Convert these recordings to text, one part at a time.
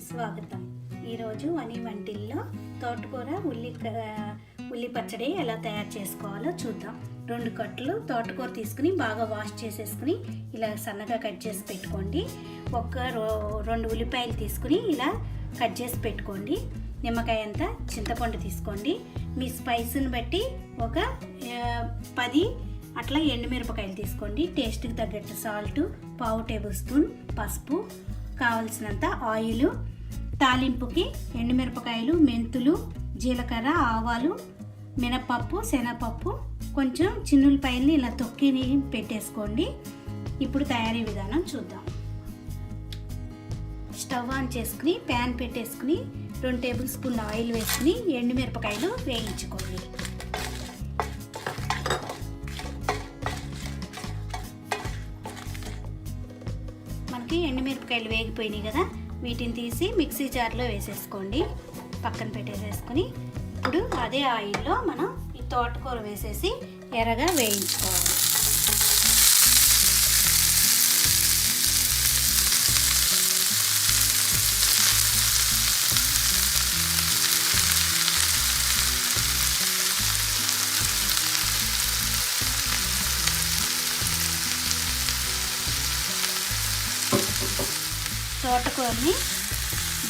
స్వాగతం. ఈరోజు వని వంటిల్లో తోటకూర ఉల్లి పచ్చడి ఎలా తయారు చేసుకోవాలో చూద్దాం. 2 కట్టలు తోటకూర తీసుకుని బాగా వాష్ చేసేసుకుని ఇలా సన్నగా కట్ చేసి పెట్టుకోండి. 2 ఉల్లిపాయలు తీసుకుని ఇలా కట్ చేసి పెట్టుకోండి. నిమ్మకాయ అంతా చింతపండు తీసుకోండి. మీ స్పైస్ని బట్టి ఒక 10 అట్లా ఎండుమిరపకాయలు తీసుకోండి. టేస్ట్కి తగ్గట్టు సాల్ట్, 1/2 టేబుల్ స్పూన్ పసుపు, కావలసినంత ఆయిల్, తాలింపుకి ఎండుమిరపకాయలు, మెంతులు, జీలకర్ర, ఆవాలు, మినపప్పు, శనగపప్పు, కొంచెం చిన్నులపాయల్ని ఇలా తొక్కి పెట్టేసుకోండి. ఇప్పుడు తయారీ విధానం చూద్దాం. స్టవ్ ఆన్ చేసుకుని ప్యాన్ పెట్టేసుకుని 2 టేబుల్ స్పూన్ ఆయిల్ వేసుకుని ఎండుమిరపకాయలు వేయించుకోండి. మనకి ఎండుమిరపకాయలు వేగిపోయినాయి కదా, వీటిని తీసి మిక్సీ జార్లో వేసేసుకోండి. పక్కన పెట్టేసేసుకుని ఇప్పుడు అదే ఆయిల్లో మనం ఈ తోటకూర వేసేసి ఎర్రగా వేయించుకోవాలి. తోటకూరని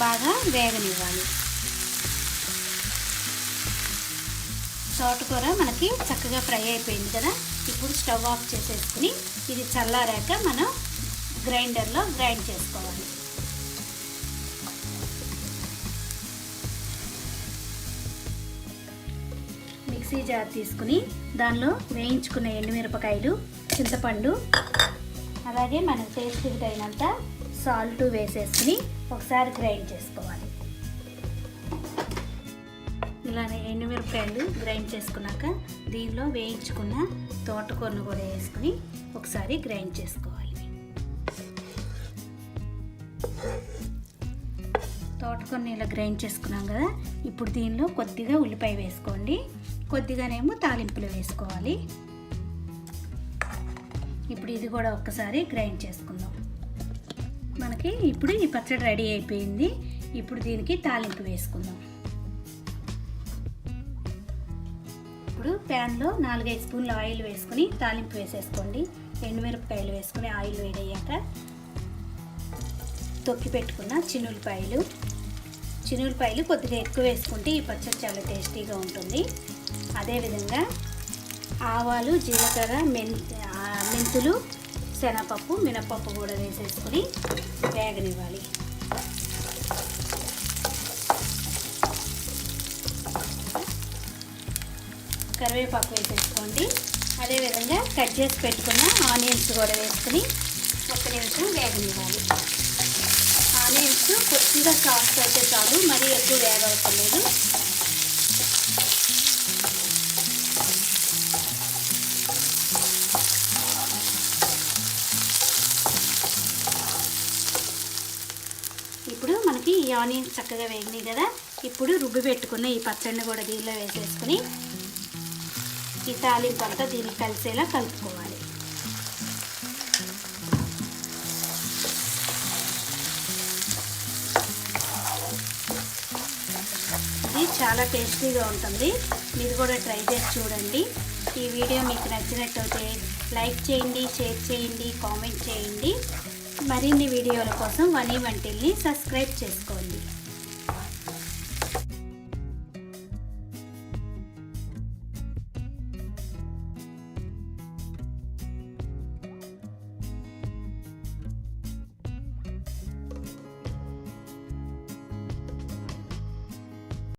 బాగా వేగనివ్వాలి. తోటకూర మనకి చక్కగా ఫ్రై అయిపోయింది కదా, ఇప్పుడు స్టవ్ ఆఫ్ చేసేసుకుని ఇది చల్లారాక మనం గ్రైండర్లో గ్రైండ్ చేసుకోవాలి. మిక్సీ జార్ తీసుకుని దానిలో వేయించుకున్న ఎండుమిరపకాయలు, చింతపండు, అలాగే మనకు టేస్ట్కి తగినంత సాల్ట్ వేసేసుకుని ఒకసారి గ్రైండ్ చేసుకోవాలి. ఇలానే ఎండుమిరపకాయలు గ్రైండ్ చేసుకున్నాక దీనిలో వేయించుకున్న తోటకూరను కూడా వేసుకుని ఒకసారి గ్రైండ్ చేసుకోవాలి. తోటకూరని ఇలా గ్రైండ్ చేసుకున్నాం కదా, ఇప్పుడు దీనిలో కొద్దిగా ఉల్లిపాయ వేసుకోండి, కొద్దిగానేమో తాలింపులు వేసుకోవాలి. ఇప్పుడు ఇది కూడా ఒక్కసారి గ్రైండ్ చేసుకుందాం. మనకి ఇప్పుడు ఈ పచ్చడి రెడీ అయిపోయింది. ఇప్పుడు దీనికి తాలింపు వేసుకుందాం. ఇప్పుడు ప్యాన్లో 4-5 స్పూన్ల ఆయిల్ వేసుకుని తాలింపు వేసేసుకోండి. ఎండుమిరపకాయలు వేసుకుని ఆయిల్ వేడయ్యాక తొక్కి పెట్టుకున్న చిన్నులపాయలు కొద్దిగా ఎక్కువ వేసుకుంటే ఈ పచ్చడి చాలా టేస్టీగా ఉంటుంది. అదేవిధంగా ఆవాలు, జీలకర్ర, మెంతులు, శనగపప్పు, మినపప్పు కూడా వేసేసుకుని వేగనివ్వాలి. కరివేపాకు వేసేసుకోండి. అదేవిధంగా కట్ చేసి పెట్టుకున్న ఆనియన్స్ కూడా వేసుకుని 1 నిమిషం వేగనివ్వాలి. ఆనియన్స్ కొద్దిగా సాఫ్ట్ అయితే చాలు, మరీ ఎక్కువ వేగవసరం లేదు. ఇప్పుడు మనకి ఈ ఆనియన్స్ చక్కగా వేగినాయి కదా, ఇప్పుడు రుబ్బి పెట్టుకున్న ఈ పచ్చడిని కూడా దీనిలో వేసేసుకుని ఈ తాలింపు అంతా దీనికి కలిసేలా కలుపుకోవాలి. ఇది చాలా టేస్టీగా ఉంటుంది. మీరు కూడా ట్రై చేసి చూడండి. ఈ వీడియో మీకు నచ్చినట్లయితే లైక్ చేయండి, షేర్ చేయండి, కామెంట్ చేయండి. మరిన్ని వీడియోల కోసం వని వంటిల్ని సబ్స్క్రైబ్ చేసుకోండి.